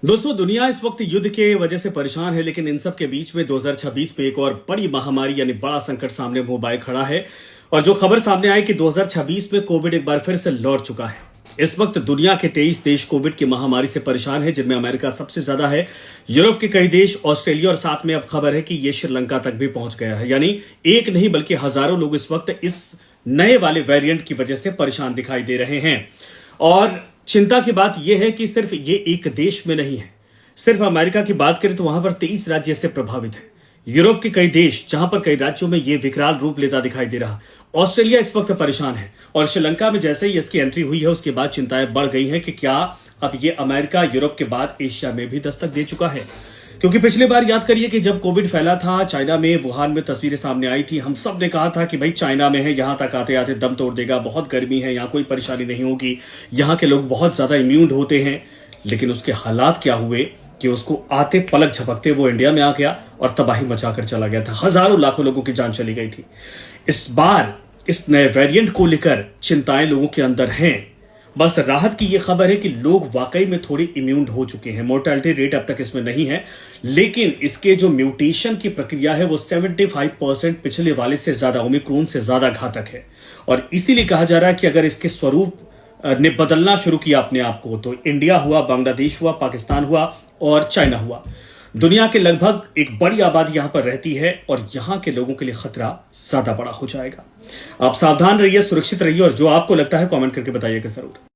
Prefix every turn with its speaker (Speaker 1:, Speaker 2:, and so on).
Speaker 1: दोस्तों, दुनिया इस वक्त युद्ध के वजह से परेशान है, लेकिन इन सब के बीच में 2026 में एक और बड़ी महामारी यानी बड़ा संकट सामने मुंह बाए खड़ा है। और जो खबर सामने आई कि 2026 में कोविड एक बार फिर से लौट चुका है। इस वक्त दुनिया के 23 देश कोविड की महामारी से परेशान है, जिनमें अमेरिका सबसे ज्यादा है, यूरोप के कई देश, ऑस्ट्रेलिया और साथ में अब खबर है कि ये श्रीलंका तक भी पहुंच गया है। यानी एक नहीं बल्कि हजारों लोग इस वक्त इस नए वाले वेरिएंट की वजह से परेशान दिखाई दे रहे हैं। और चिंता की बात यह है कि सिर्फ ये एक देश में नहीं है। सिर्फ अमेरिका की बात करें तो वहां पर 23 राज्य इससे प्रभावित है। यूरोप के कई देश, जहां पर कई राज्यों में यह विकराल रूप लेता दिखाई दे रहा। ऑस्ट्रेलिया इस वक्त परेशान है और श्रीलंका में जैसे ही इसकी एंट्री हुई है उसके बाद चिंताएं बढ़ गई हैं कि क्या अब ये अमेरिका, यूरोप के बाद एशिया में भी दस्तक दे चुका है। क्योंकि पिछली बार याद करिए कि जब कोविड फैला था, चाइना में, वुहान में तस्वीरें सामने आई थी, हम सब ने कहा था कि भाई चाइना में है, यहां तक आते आते दम तोड़ देगा, बहुत गर्मी है, यहां कोई परेशानी नहीं होगी, यहां के लोग बहुत ज्यादा इम्यून होते हैं। लेकिन उसके हालात क्या हुए कि उसको आते पलक झपकते वो इंडिया में आ गया और तबाही मचाकर चला गया था। हजारों लाखों लोगों की जान चली गई थी। इस बार इस नए वेरिएंट को लेकर चिंताएं लोगों के अंदर हैं। बस राहत की यह खबर है कि लोग वाकई में थोड़ी इम्यून हो चुके हैं। मोर्टेलिटी रेट अब तक इसमें नहीं है, लेकिन इसके जो म्यूटेशन की प्रक्रिया है वो 75% पिछले वाले से ज्यादा, ओमिक्रॉन से ज्यादा घातक है। और इसीलिए कहा जा रहा है कि अगर इसके स्वरूप ने बदलना शुरू किया अपने आप को, तो इंडिया हुआ, बांग्लादेश हुआ, पाकिस्तान हुआ और चाइना हुआ, दुनिया के लगभग एक बड़ी आबादी यहां पर रहती है और यहां के लोगों के लिए खतरा ज्यादा बड़ा हो जाएगा। आप सावधान रहिए, सुरक्षित रहिए और जो आपको लगता है कमेंट करके बताइएगा जरूर।